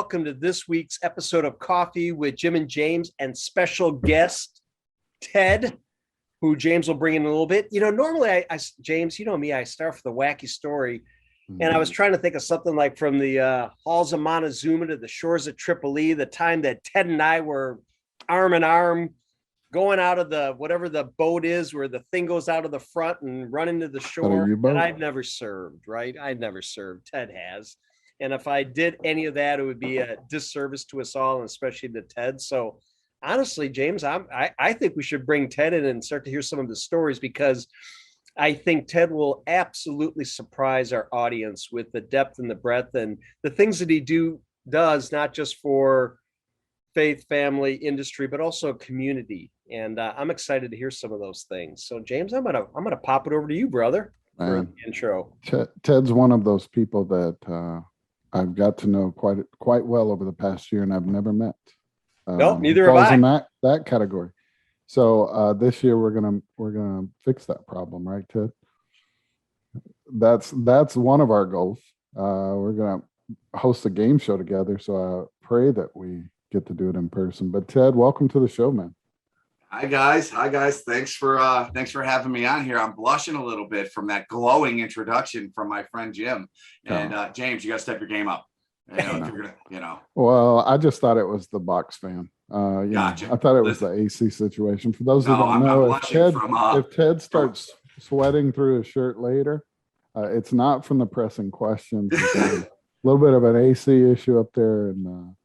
welcome to this week's episode of Coffee with Jim and James and special guest Ted, who James will bring in a little bit. You know, normally I James, you know me, I start with a wacky story. And I was trying to think of something like from the halls of Montezuma to the shores of Tripoli, the time that Ted and I were arm in arm going out of the whatever the boat is where the thing goes out of the front and running to the shore. And I've never served, right? I've never served. Ted has. And if I did any of that, it would be a disservice to us all, and especially to Ted. So honestly, James, I think we should bring Ted in and start to hear some of the stories, because I think Ted will absolutely surprise our audience with the depth and the breadth and the things that he does, not just for faith, family, industry, but also community. And I'm excited to hear some of those things. So James, I'm gonna pop it over to you, brother, for an intro. Ted's one of those people that I've got to know quite well over the past year, and I've never met. No, neither have I. In that category. So this year we're gonna fix that problem, right, Ted? That's one of our goals. We're gonna host a game show together, so I pray that we get to do it in person. But Ted, welcome to the show, man. Hi guys. Thanks for having me on here. I'm blushing a little bit from that glowing introduction from my friend Jim. And James, you got to step your game up. Well, I just thought it was the box fan. Gotcha. I thought it was the AC situation. For those who don't know, if Ted starts sweating through his shirt later, it's not from the pressing questions. It's a little bit of an AC issue up there in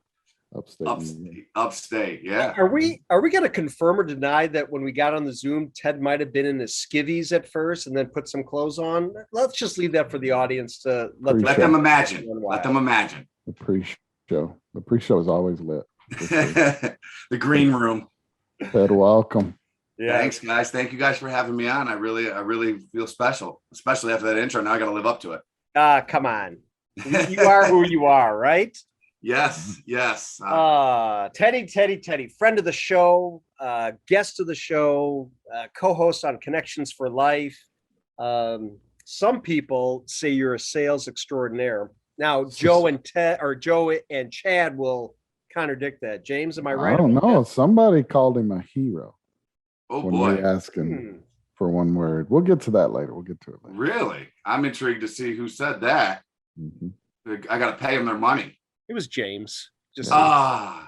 upstate. Yeah. Are we going to confirm or deny that when we got on the Zoom, Ted might have been in his skivvies at first and then put some clothes on? Let's just leave that for the audience to let them imagine. Let them imagine. The pre-show is always lit. The green room. Ted, welcome. Yeah. Thanks, guys. Thank you guys for having me on. I really feel special, especially after that intro. Now I got to live up to it. Come on. You are who you are, right? Yes. Teddy, friend of the show, guest of the show, co-host on Connections for Life. Some people say you're a sales extraordinaire. Now, Joe and Chad will contradict that. James, am I right? I don't know. Somebody called him a hero. Oh when boy! We asked him for one word. We'll get to that later. Really? I'm intrigued to see who said that. Mm-hmm. I got to pay them their money. It was James. Yeah.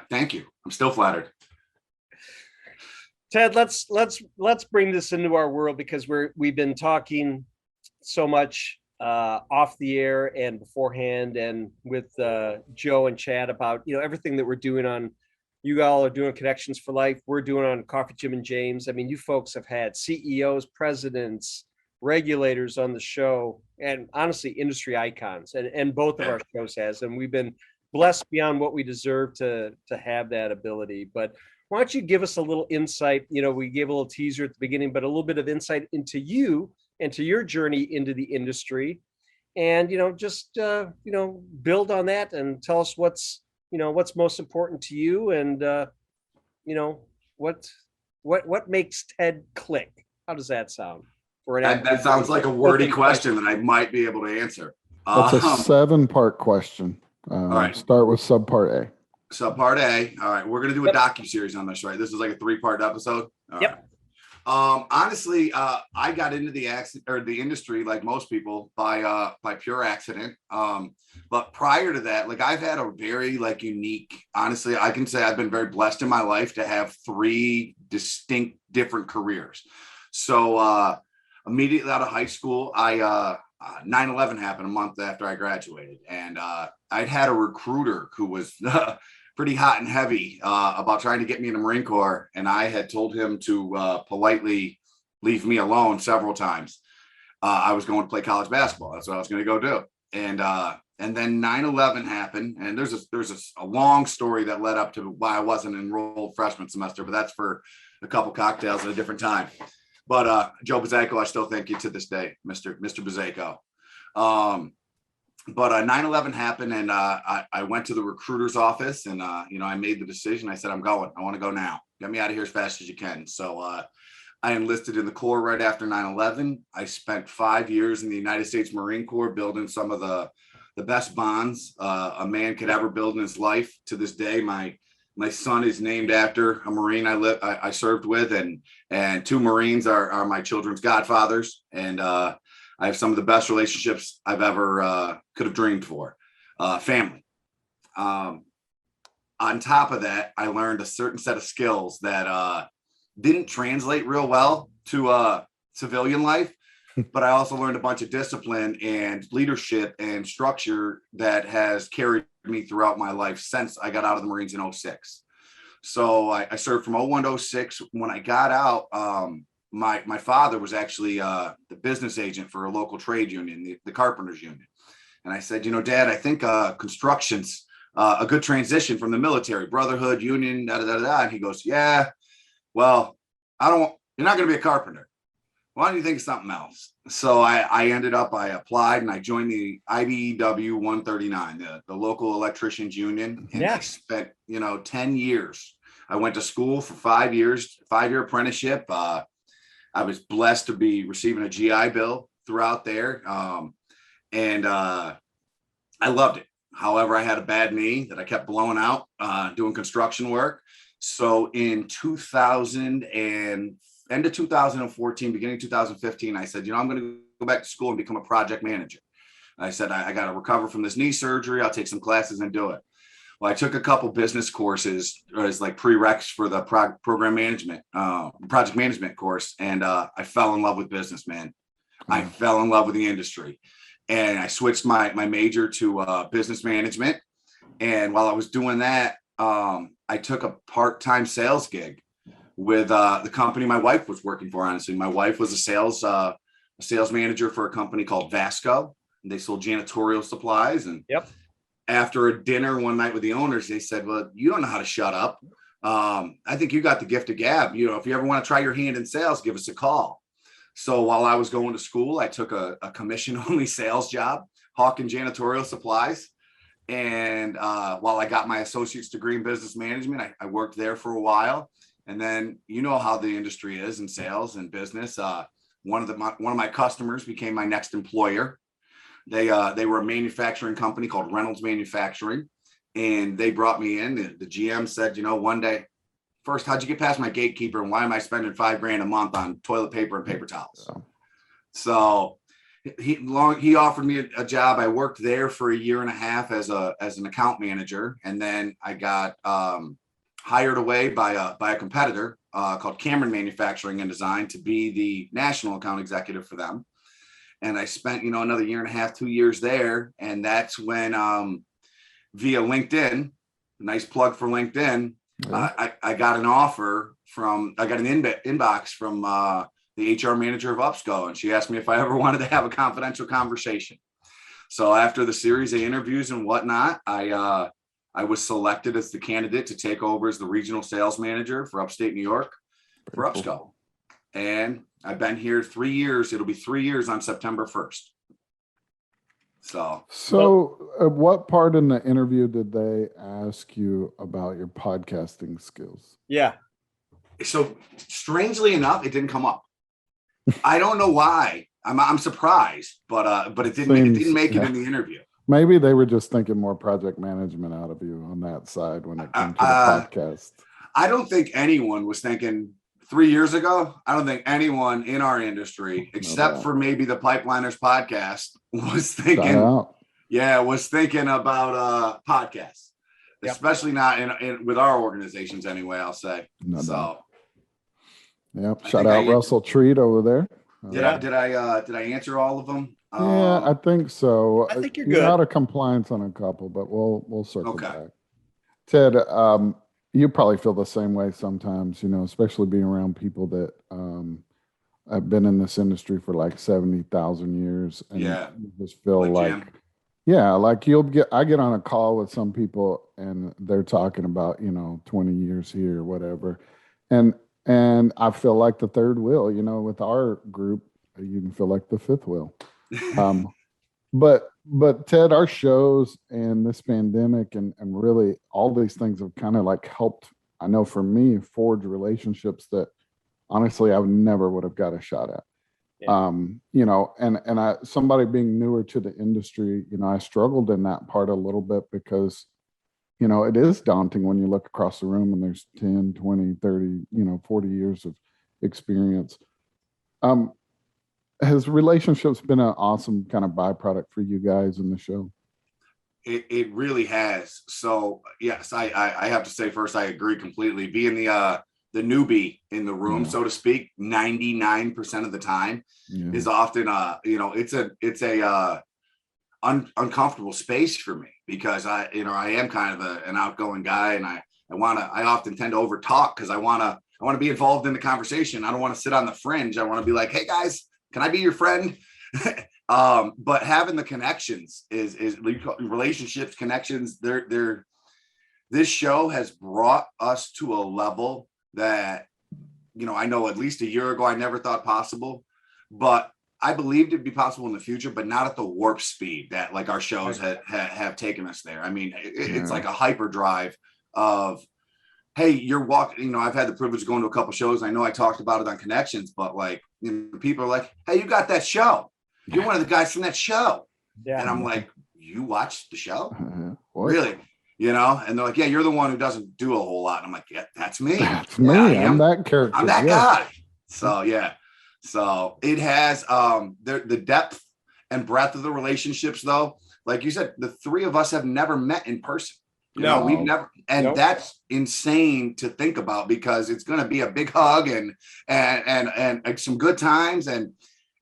Thank you. I'm still flattered. Ted, let's bring this into our world, because we've been talking so much off the air and beforehand, and with Joe and Chad about everything that we're doing on. You all are doing Connections for Life. We're doing on Coffee Jim and James. I mean, you folks have had CEOs, presidents, regulators on the show, and honestly industry icons, and both of our shows has, and we've been blessed beyond what we deserve to have that ability. But why don't you give us a little insight? We gave a little teaser at the beginning, but a little bit of insight into you and to your journey into the industry, and build on that and tell us what's most important to you, and what makes Ted click. How does that sound? That sounds like a wordy question that I might be able to answer. That's a 7-part question. All right. Start with subpart A. Subpart A. All right. We're going to do a docuseries on this, right? This is like a 3-part episode. All yep. Right. Honestly, I got into the industry like most people by pure accident. But prior to that, I've had a very unique, honestly, I can say I've been very blessed in my life to have 3 distinct different careers. So, immediately out of high school, 9/11 happened a month after I graduated, and I'd had a recruiter who was pretty hot and heavy about trying to get me in the Marine Corps, and I had told him to politely leave me alone several times. I was going to play college basketball. That's what I was going to go do, and then 9/11 happened, and there's a long story that led up to why I wasn't enrolled freshman semester, but that's for a couple cocktails at a different time. But Joe Bazeko, I still thank you to this day, Mr. Bazeko. But 9/11 happened, and I went to the recruiter's office, and I made the decision. I said, I'm going. I want to go now. Get me out of here as fast as you can. So I enlisted in the Corps right after 9/11. I spent 5 years in the United States Marine Corps building some of the the best bonds a man could ever build in his life. To this day, my son is named after a Marine I served with, and two Marines are my children's godfathers, and I have some of the best relationships I've ever could have dreamed for. Family. On top of that, I learned a certain set of skills that didn't translate real well to civilian life, but I also learned a bunch of discipline and leadership and structure that has carried me throughout my life since I got out of the Marines in 2006. So I served from 2001 to 2006. When I got out, my father was actually the business agent for a local trade union, the Carpenters Union. And I said, Dad, I think construction's a good transition from the military, brotherhood, union, da, da, da, da. And he goes, yeah, well, you're not going to be a carpenter. Why don't you think of something else? So I applied and I joined the IBEW 139, the local electricians union. And I spent, 10 years. I went to school for 5 years, 5-year apprenticeship. I was blessed to be receiving a GI Bill throughout there. And I loved it. However, I had a bad knee that I kept blowing out doing construction work. So in end of 2014, beginning of 2015, I said, I'm going to go back to school and become a project manager. I said, I got to recover from this knee surgery. I'll take some classes and do it. Well, I took a couple business courses as like prereqs for the program management, project management course. And I fell in love with business, man. I fell in love with the industry. And I switched my major to business management. And while I was doing that, I took a part-time sales gig with the company my wife was working for. Honestly, my wife was a sales manager for a company called Vasco. And they sold janitorial supplies. And after a dinner one night with the owners, they said, well, you don't know how to shut up. I think you got the gift of gab. If you ever want to try your hand in sales, give us a call. So while I was going to school, I took a commission-only sales job, hawking janitorial supplies. And while I got my associate's degree in business management, I worked there for a while. And then how the industry is in sales and business. One of my customers became my next employer. They were a manufacturing company called Reynolds Manufacturing, and they brought me in. The GM said, one day, first, how'd you get past my gatekeeper, and why am I spending $5,000 a month on toilet paper and paper towels? So he offered me a job. I worked there for a year and a half as an account manager, and then I got hired away by a competitor called Cameron Manufacturing and Design to be the national account executive for them. And I spent another year and a half, 2 years there, and that's when via LinkedIn, nice plug for LinkedIn. I got an offer I got an inbox from the HR manager of UPSCO, and she asked me if I ever wanted to have a confidential conversation. So after the series of interviews and whatnot, I was selected as the candidate to take over as the regional sales manager for upstate New York for UPSCO. And I've been here 3 years. It'll be 3 years on September 1st. So what part in the interview did they ask you about your podcasting skills? Yeah. So strangely enough, it didn't come up. I don't know why. I'm surprised, but it didn't make it in the interview. Maybe they were just thinking more project management out of you on that side when it came to the podcast. I don't think anyone was thinking 3 years ago. I don't think anyone in our industry, except for maybe the Pipeliners podcast, was thinking about podcasts, especially not in with our organizations anyway, I'll say. Shout out Russell Treat over there. Did I answer all of them? Yeah, I think so. I think you're good. Out of compliance on a couple, but we'll circle back. Ted, you probably feel the same way sometimes, especially being around people that have been in this industry for like 70,000 years. And you just feel like I get on a call with some people and they're talking about, 20 years here or whatever. And I feel like the third wheel, with our group, you can feel like the fifth wheel. But Ted, our shows and this pandemic and really all these things have kind of like helped, I know for me, forge relationships that honestly I never would have got a shot at. You know, and I, somebody being newer to the industry, you know, I struggled in that part a little bit because, you know, it is daunting when you look across the room and there's 10, 20, 30, you know, 40 years of experience. Has relationships been an awesome kind of byproduct for you guys in the show? It really has. So yes, I have to say first, I agree completely. Being the newbie in the room, so to speak, 99% of the time is often you know, it's a uncomfortable space for me because I am kind of an outgoing guy, and I often tend to over talk because I want to be involved in the conversation. I don't want to sit on the fringe. I want to be like, hey guys, can I be your friend? But having the connections is relationships, connections. This show has brought us to a level that, you know, I know at least a year ago I never thought possible, but I believed it'd be possible in the future, but not at the warp speed that like our shows have taken us there. I mean, it's like a hyperdrive of, hey, you're walking, you know, I've had the privilege of going to a couple shows. I know I talked about it on Connections, but like, you know, people are like, hey, you got that show. You're one of the guys from that show. Yeah. And I'm like, you watched the show? Really? You know? And they're like, yeah, you're the one who doesn't do a whole lot. And I'm like, yeah, that's me. That's me. I'm that character. I'm that guy. So yeah. So it has the depth and breadth of the relationships, though. Like you said, the three of us have never met in person. You know, we've never, and that's insane to think about because it's going to be a big hug and some good times. And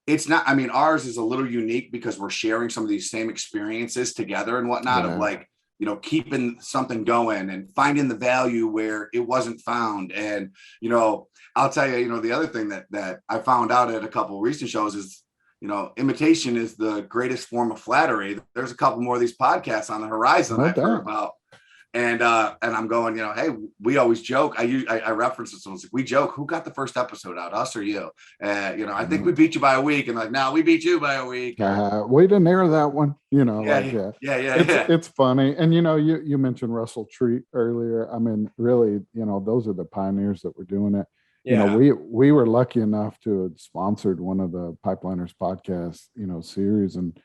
it's not, I mean, ours is a little unique because we're sharing some of these same experiences together and whatnot of like, you know, keeping something going and finding the value where it wasn't found. And, you know, I'll tell you, you know, the other thing that I found out at a couple of recent shows is, you know, imitation is the greatest form of flattery. There's a couple more of these podcasts on the horizon I've heard about. And I'm going, you know, hey, we always joke. I reference it. So like, we joke, who got the first episode out, us or you? You know, I think we beat you by a week. And like, no, we beat you by a week. We didn't air that one, you know. Yeah. It's funny. And, you know, you mentioned Russell Treat earlier. I mean, really, you know, those are the pioneers that were doing it. Yeah. You know, we were lucky enough to have sponsored one of the Pipeliners podcast, you know, series and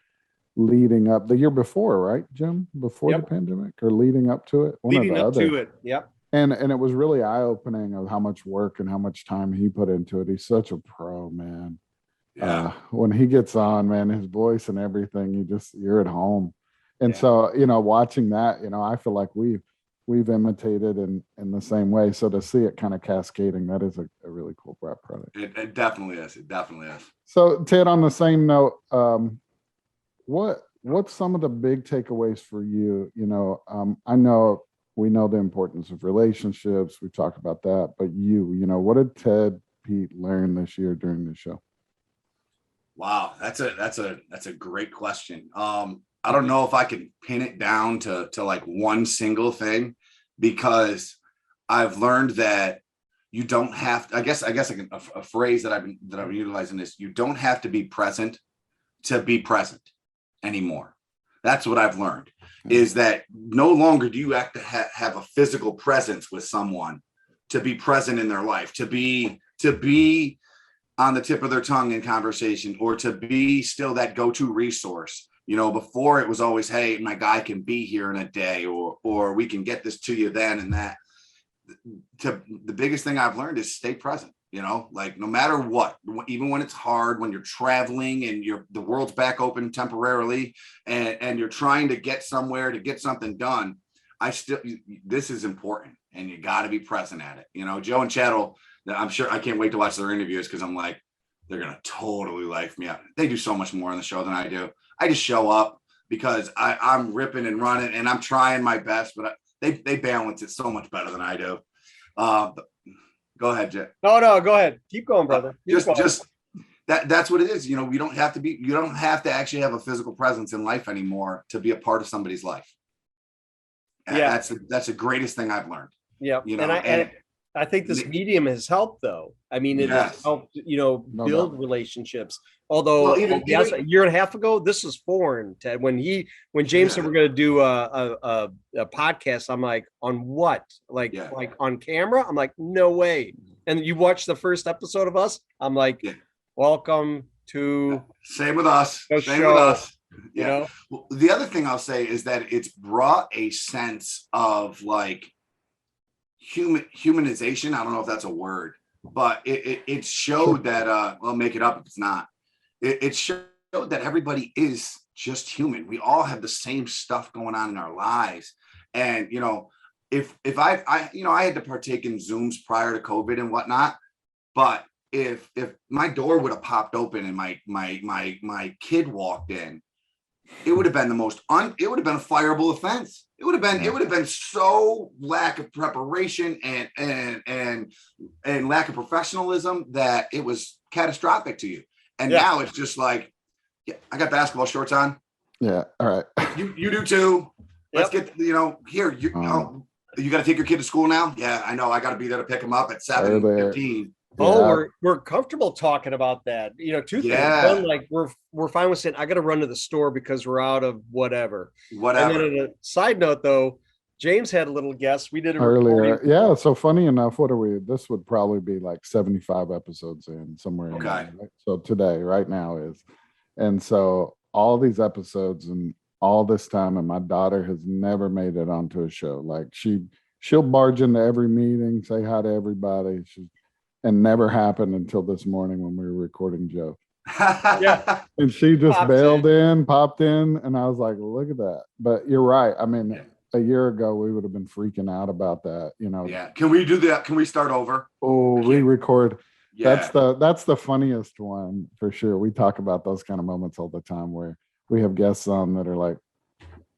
leading up the year before, right, Jim? Before the pandemic or leading up to it? Leading up to it, yep. And it was really eye-opening of how much work and how much time he put into it. He's such a pro, man. Yeah. When he gets on, man, his voice and everything, you're at home. And so, you know, watching that, you know, I feel like we've imitated in the same way. So to see it kind of cascading, that is a really cool product. It definitely is. It definitely is. So Ted, on the same note, what's some of the big takeaways for you? You know, I know we know the importance of relationships. We've talked about that, but you know, what did Ted Peet learn this year during the show? Wow, that's a great question. I don't know if I can pin it down to like one single thing, because I've learned that you don't have to, I guess a phrase that I've been utilizing is, you don't have to be present to be present anymore. That's what I've learned, is that no longer do you have to have a physical presence with someone to be present in their life, to be on the tip of their tongue in conversation, or to be still that go-to resource. You know, before it was always, hey, my guy can be here in a day, or we can get this to you then and that. The biggest thing I've learned is stay present. You know, like no matter what, even when it's hard, when you're traveling and the world's back open temporarily, and you're trying to get somewhere to get something done, this is important, and you got to be present at it. You know, Joe and Chattel, I'm sure, I can't wait to watch their interviews, because I'm like, they're going to totally life me up. They do so much more on the show than I do. I just show up because I'm ripping and running and I'm trying my best, but they balance it so much better than I do. Go ahead, Jet. No, go ahead. Keep going, brother. Just that's what it is. You know, you don't have to actually have a physical presence in life anymore to be a part of somebody's life. And that's the greatest thing I've learned. Yeah. You know, and I think this medium has helped, though. I mean, it has helped, you know, build relationships. Although a year and a half ago, this was foreign, Ted. When James said we're going to do a podcast, I'm like, on what? Like on camera? I'm like, no way. And you watch the first episode of us, I'm like, welcome to Same with us. the Same show, with us. you Yeah. know? Well, the other thing I'll say is that it's brought a sense of like humanization. I don't know if that's a word, but it showed that well, make it up if it's not. It showed that everybody is just human. We all have the same stuff going on in our lives. And you know, if I you know, I had to partake in Zooms prior to COVID and whatnot, but if my door would have popped open and my kid walked in, it would have been it would have been a fireable offense. It would have been so lack of preparation and lack of professionalism that it was catastrophic to you. And now it's just like, yeah, I got basketball shorts on. Yeah. All right. You do too. Let's get, you know, here, you got to take your kid to school now. Yeah, I know. I got to be there to pick him up at 7:15. Oh, we're comfortable talking about that. You know, two things. One, like we're fine with saying I got to run to the store because we're out of whatever. And then on a side note, though, James had a little guess. We did it earlier. Yeah. So funny enough, what are we? This would probably be like 75 episodes in somewhere. In there, right? So today, right now is, and so all these episodes and all this time, and my daughter has never made it onto a show. Like she'll barge into every meeting, say hi to everybody. And never happened until this morning when we were recording Joe. And she just popped in, and I was like, look at that. But you're right. I mean, a year ago, we would have been freaking out about that, you know. Yeah. Can we do that? Can we start over? Oh, re-record. Yeah. That's the funniest one for sure. We talk about those kind of moments all the time where we have guests on that are like,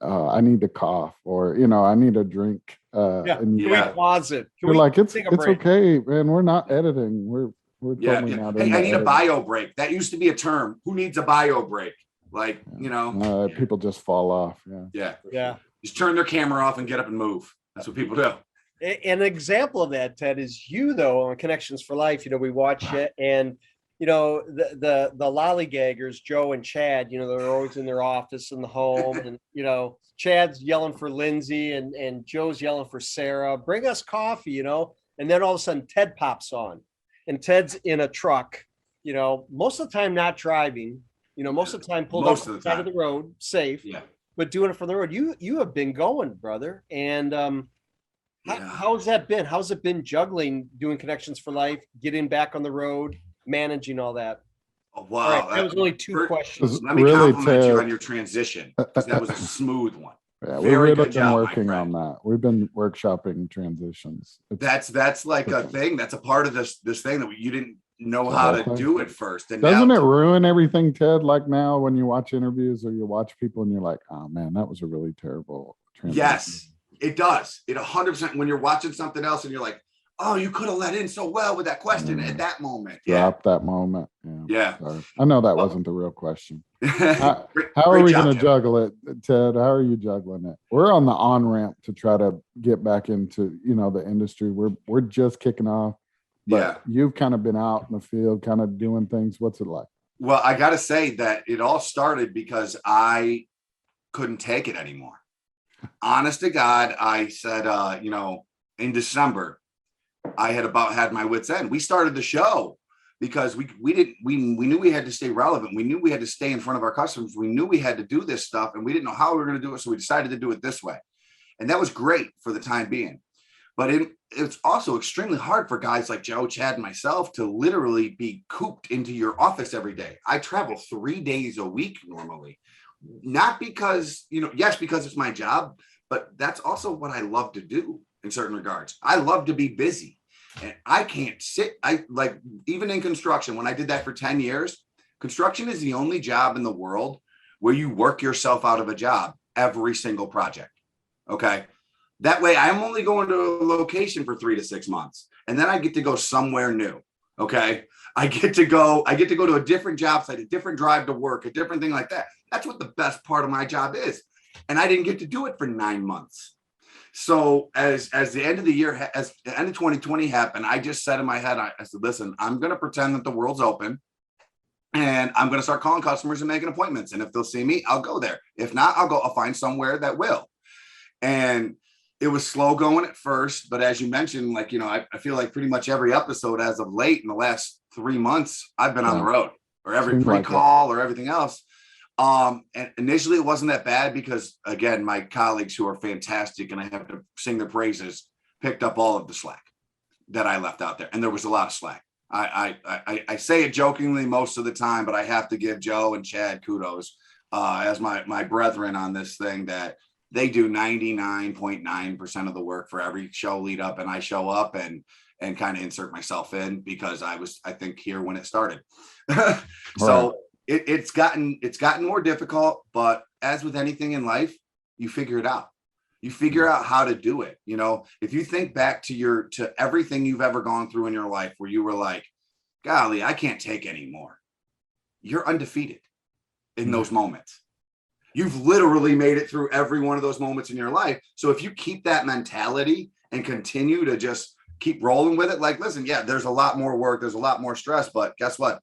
I need to cough, or you know, I need a drink. Can we pause it? You're like, it's okay, man. We're not editing. We're totally not. Hey, I need a bio break. That used to be a term. Who needs a bio break? Like, you know, people just fall off. Yeah. Just turn their camera off and get up and move. That's what people do. An example of that, Ted, is you though on Connections for Life. You know, we watch it, and you know the lollygaggers, Joe and Chad. You know, they're always in their office in the home, and you know, Chad's yelling for Lindsay, and Joe's yelling for Sarah. Bring us coffee, you know. And then all of a sudden, Ted pops on, and Ted's in a truck. You know, most of the time not driving. You know, most of the time pulled off the side of the road, safe. Yeah. But doing it from the road. You have been going, brother, and how's that been? How's it been juggling, doing Connections for Life, getting back on the road, managing all that? Oh, wow. Right, that was only two questions. Let me compliment you on your transition, because that was a smooth one. Yeah, we've really been working on that. We've been workshopping transitions. That's like a thing. That's a part of this thing that you didn't know how to do at first. And doesn't it ruin everything, Ted? Like now when you watch interviews or you watch people and you're like, oh man, that was a really terrible transition. Yes, it does. It 100%. When you're watching something else and you're like, oh, you could have let in so well with that question at that moment. Drop that moment. Yeah. Sorry. I know that wasn't the real question. How are we going to juggle it, Ted? How are you juggling it? We're on the on-ramp to try to get back into, you know, the industry. We're just kicking off, but you've kind of been out in the field, kind of doing things. What's it like? Well, I got to say that it all started because I couldn't take it anymore. Honest to God, I said, you know, in December, I had my wits end. We started the show because we knew we had to stay relevant. We knew we had to stay in front of our customers. We knew we had to do this stuff, and we didn't know how we were going to do it. So we decided to do it this way. And that was great for the time being. But it's also extremely hard for guys like Joe, Chad, and myself to literally be cooped into your office every day. I travel 3 days a week normally, not because, you know, yes, because it's my job, but that's also what I love to do in certain regards. I love to be busy. And I can't sit. I like, even in construction, when I did that for 10 years, construction is the only job in the world where you work yourself out of a job every single project. Okay. That way I'm only going to a location for 3 to 6 months. And then I get to go somewhere new. Okay. I get to go to a different job site, a different drive to work, a different thing like that. That's what the best part of my job is. And I didn't get to do it for 9 months. So as the end of the year, as the end of 2020 happened, I just said in my head, I said, listen, I'm going to pretend that the world's open, and I'm going to start calling customers and making appointments. And if they'll see me, I'll go there. If not, I'll find somewhere that will. And it was slow going at first, but as you mentioned, like, you know, I feel like pretty much every episode as of late in the last 3 months, I've been on the road. or every Seems like pre-call or everything else. And initially it wasn't that bad because again, my colleagues who are fantastic and I have to sing their praises picked up all of the slack that I left out there. And there was a lot of slack. I say it jokingly most of the time, but I have to give Joe and Chad kudos as my brethren on this thing, that they do 99.9% of the work for every show lead up, and I show up and kind of insert myself in because I think here when it started. So it's gotten more difficult, but as with anything in life, you figure it out. You figure out how to do it. You know, if you think back to everything you've ever gone through in your life where you were like, golly, I can't take any more. You're undefeated in those moments. You've literally made it through every one of those moments in your life. So if you keep that mentality and continue to just keep rolling with it, like, listen, yeah, there's a lot more work, there's a lot more stress, but guess what?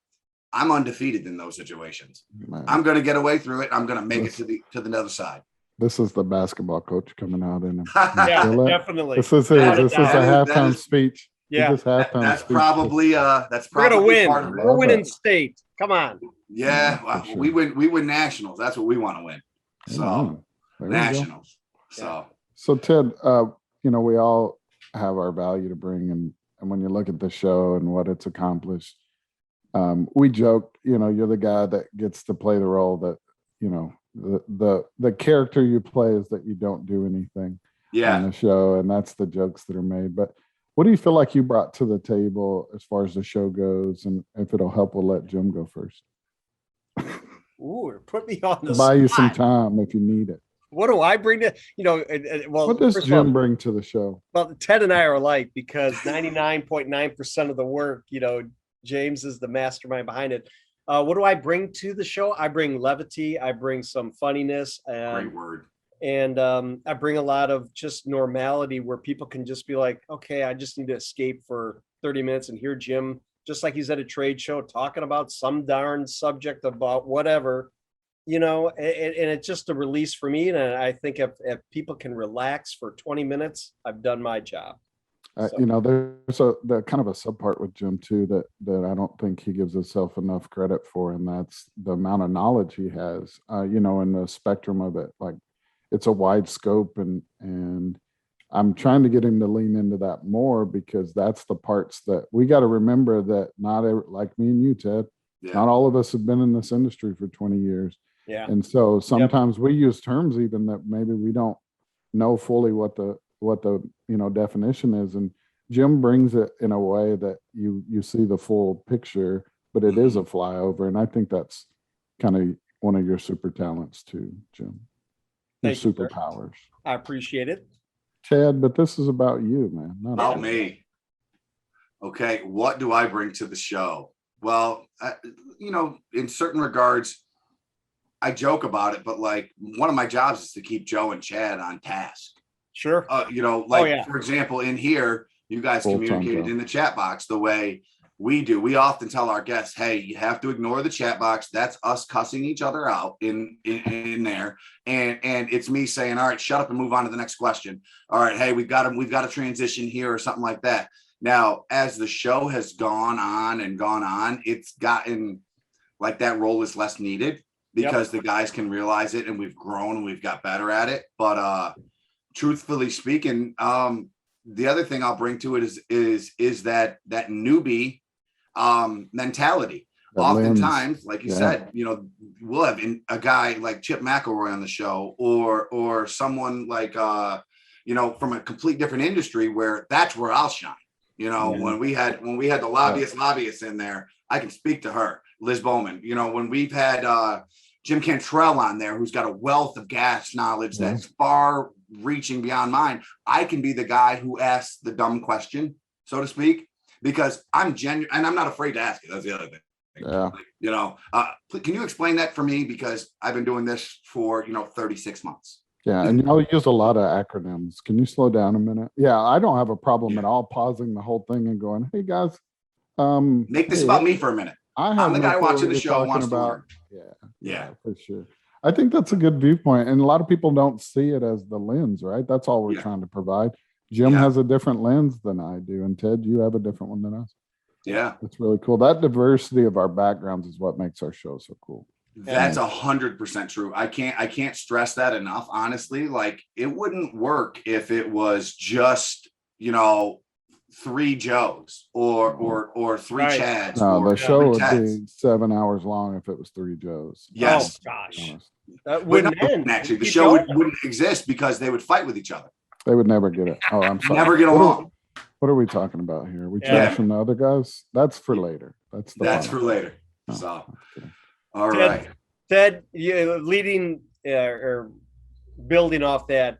I'm undefeated in those situations. Man. I'm going to get away through it. I'm going to make it to the other side. This is the basketball coach coming out in him. Yeah, definitely. This is a halftime speech. Yeah, that's probably we're gonna win. We're winning state. Come on. Yeah, well, sure. we win nationals. That's what we want to win. So nationals. So Ted, we all have our value to bring, and when you look at the show and what it's accomplished, we joke, you're the guy that gets to play the role that, the character you play is that you don't do anything on the show, and that's the jokes that are made. But what do you feel like you brought to the table as far as the show goes? And if it'll help, we'll let Jim go first. Ooh, put me on the buy you some time if you need it. What do I bring to, well, what does Jim bring to the show? Well, Ted and I are alike because 99.9% of the work, James is the mastermind behind it. What do I bring to the show? I bring levity. I bring some funniness. Great word. And I bring a lot of just normality where people can just be like, okay, I just need to escape for 30 minutes and hear Jim, just like he's at a trade show, talking about some darn subject about whatever, and it's just a release for me. And I think if people can relax for 20 minutes, I've done my job. There's the kind of a subpart with Jim too that I don't think he gives himself enough credit for, and that's the amount of knowledge he has, in the spectrum of it. Like, it's a wide scope, and I'm trying to get him to lean into that more, because that's the parts that we got to remember, that like me and you, Ted, not all of us have been in this industry for 20 years. Yeah. And so sometimes we use terms even that maybe we don't know fully what the definition is. And Jim brings it in a way that you see the full picture, but it is a flyover. And I think that's kind of one of your super talents too, Jim. Your superpowers. I appreciate it, Ted, but this is about you, man. Not about me. Okay, what do I bring to the show? Well, in certain regards, I joke about it, but like, one of my jobs is to keep Joe and Chad on task. Sure. For example, in here, you guys communicated in the chat box the way we do. We often tell our guests, hey, you have to ignore the chat box. That's us cussing each other out in there. And it's me saying, all right, shut up and move on to the next question. All right, hey, we've got to transition here or something like that. Now, as the show has gone on, it's gotten like that role is less needed because the guys can realize it, and we've grown and we've got better at it. But truthfully speaking, the other thing I'll bring to it is that newbie mentality. Oftentimes, like you said, we'll have a guy like Chip McElroy on the show, or someone like from a complete different industry, where that's where I'll shine. When we had the lobbyists in there, I can speak to her, Liz Bowman. When we've had Jim Cantrell on there, who's got a wealth of gas knowledge that's far reaching beyond mine, I can be the guy who asks the dumb question, so to speak, because I'm genuine and I'm not afraid to ask it. That's the other thing. Can you explain that for me? Because I've been doing this for 36 months. Yeah, and y'all use a lot of acronyms. Can you slow down a minute? Yeah, I don't have a problem at all pausing the whole thing and going, hey guys, make this about me for a minute. I'm the guy watching the show wants to learn. Yeah, for sure. I think that's a good viewpoint, and a lot of people don't see it as the lens, right? That's all we're trying to provide. Jim has a different lens than I do, and Ted, you have a different one than us. Yeah. It's really cool. That diversity of our backgrounds is what makes our show so cool. That's 100% true. I can't stress that enough. Honestly, like it wouldn't work if it was just, three Joes or three Right. Chads. No, or the show three would Teds. be 7 hours long if it was 3 Joes. Yes. Oh gosh. Honest. That But wouldn't no, end. actually, the Keep show going. wouldn't exist because they would fight with each other. They would never get it. Oh, I'm sorry. Never get along. What are we talking about here? We Yeah. trashing the other guys? That's for later. That's For later. Oh, So, I'm kidding. all Ted, right. Ted, leading or building off that,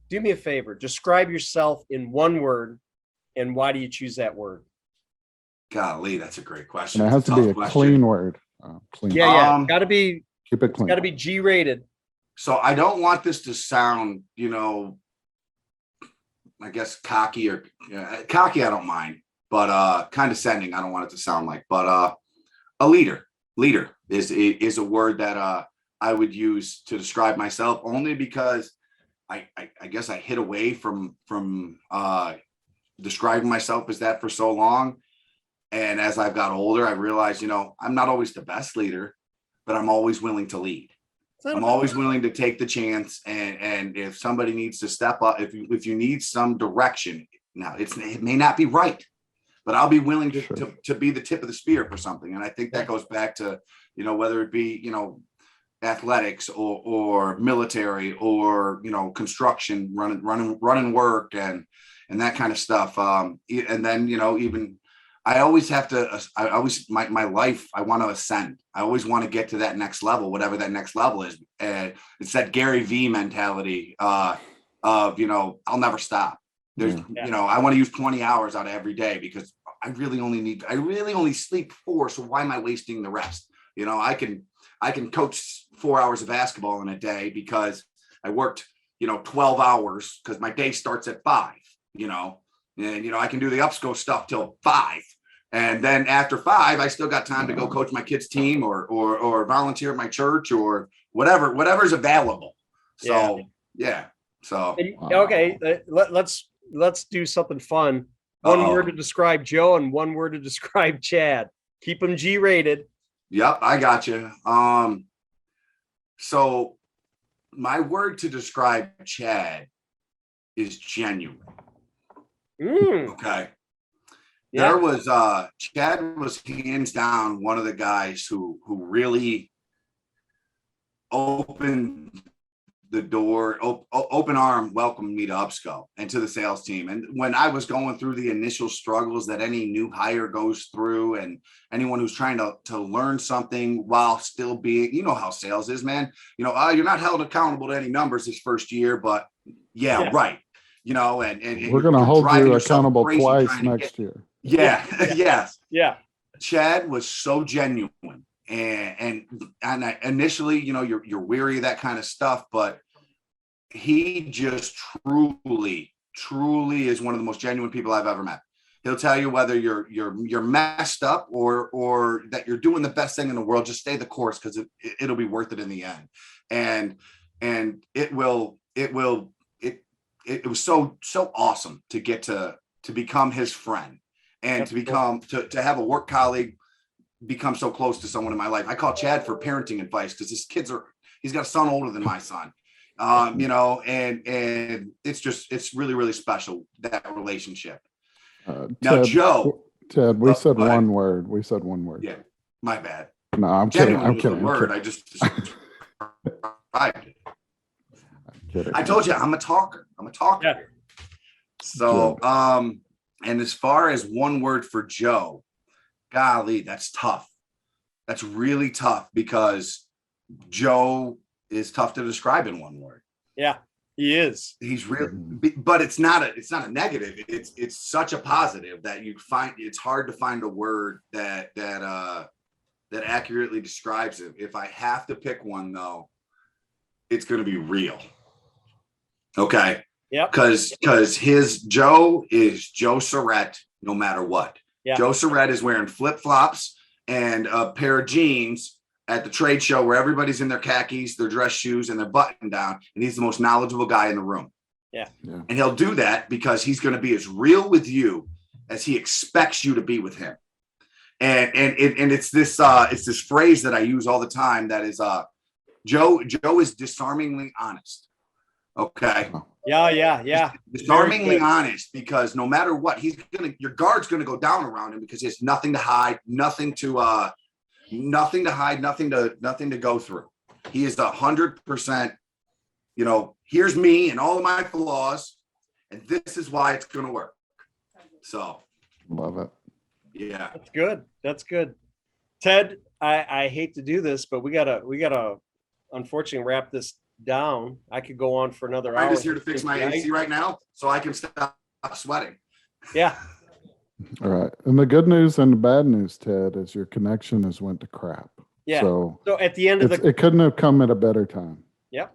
do me a favor. Describe yourself in one word, and why do you choose that word? Golly, that's a great question. And it has It's a to be tough a question. clean word. Clean. Yeah. Got to be. Keep it It's clean. got to be G-rated. So I don't want this to sound, I guess cocky or cocky. I don't mind, but condescending. I don't want it to sound like. But a leader is a word that I would use to describe myself, only because I guess I hid away from describing myself as that for so long. And as I've got older, I realized, I'm not always the best leader, but I'm always willing to lead. I'm always willing to take the chance. And if somebody needs to step up, if you need some direction, now it may not be right, but I'll be willing to be the tip of the spear for something. And I think that goes back to, whether it be, athletics or military or, construction, running work and that kind of stuff. And then, even I always have to, my life, I want to ascend. I always want to get to that next level, whatever that next level is. And it's that Gary V mentality of, I'll never stop. There's, I want to use 20 hours out of every day because I really only sleep 4. So why am I wasting the rest? I can coach 4 hours of basketball in a day because I worked, 12 hours because my day starts at 5, and, I can do the upsco stuff till 5. And then after 5, I still got time to go coach my kids' team or volunteer at my church or whatever's available. So, yeah. So, okay, let's do something fun. One word to describe Joe and one word to describe Chad. Keep them G-rated. Yep, I got you. So my word to describe Chad is genuine. Okay. Yeah. There was Chad was hands down one of the guys who really opened the door, open arm welcomed me to Upsco and to the sales team. And when I was going through the initial struggles that any new hire goes through, and anyone who's trying to learn something while still being, how sales is, man, you're not held accountable to any numbers this first year, but right. And we're going to hold you accountable twice next year. Yeah. Yes. Yeah. Chad was so genuine. And I, initially, you're weary of that kind of stuff, but he just truly is one of the most genuine people I've ever met. He'll tell you whether you're messed up or that you're doing the best thing in the world. Just stay the course because it'll be worth it in the end. And it was so awesome to get to become his friend and to have a work colleague become so close to someone in my life. I call Chad for parenting advice because he's got a son older than my son. And it's really, really special, that relationship. Now, Joe. Ted, we said one word. We said one word. Yeah, my bad. No, I'm kidding. I'm kidding. Word. I just I told you I'm a talker. Yeah. So, and as far as one word for Joe, golly, that's tough. That's really tough because Joe is tough to describe in one word. Yeah, he is. He's real, but it's not a negative. It's such a positive that you find it's hard to find a word that accurately describes it. If I have to pick one though, it's going to be real. Okay. Yeah. Because his Joe is Joe Surratt, no matter what. Yeah. Joe Surratt is wearing flip-flops and a pair of jeans at the trade show where everybody's in their khakis, their dress shoes, and their button down. And he's the most knowledgeable guy in the room. Yeah. And he'll do that because he's going to be as real with you as he expects you to be with him. And it's this phrase that I use all the time. That is Joe is disarmingly honest. Okay. Yeah. Disarmingly honest, because no matter what, your guard's gonna go down around him because he has nothing to hide, nothing to go through. He is 100%, here's me and all of my flaws, and this is why it's gonna work. So Love it. yeah. That's good. Ted, I hate to do this, but we gotta unfortunately wrap this down. I could go on for another hour. I'm just here to fix my AC right now so I can stop sweating. Yeah. All right. And the good news and the bad news, Ted, is your connection has went to crap. Yeah. So at the end of it couldn't have come at a better time. Yep.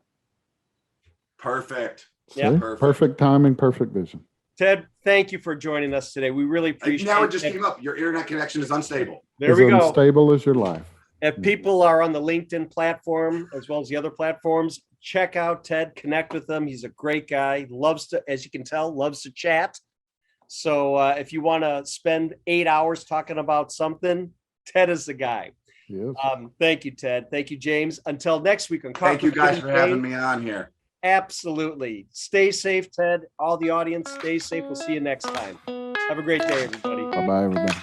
Perfect. Yeah. Perfect timing, perfect vision. Ted, thank you for joining us today. We really appreciate it. Now it just came up. Your internet connection is unstable. There we go. Unstable as your life. If people are on the LinkedIn platform as well as the other platforms, check out Ted, connect with him. He's a great guy. Loves to, as you can tell, loves to chat. So if you want to spend 8 hours talking about something, Ted is the guy. Yes. Thank you, Ted. Thank you, James. Until next week on Thank you guys for having me on here. Absolutely. Stay safe, Ted. All the audience, stay safe. We'll see you next time. Have a great day, everybody. Bye-bye, everybody.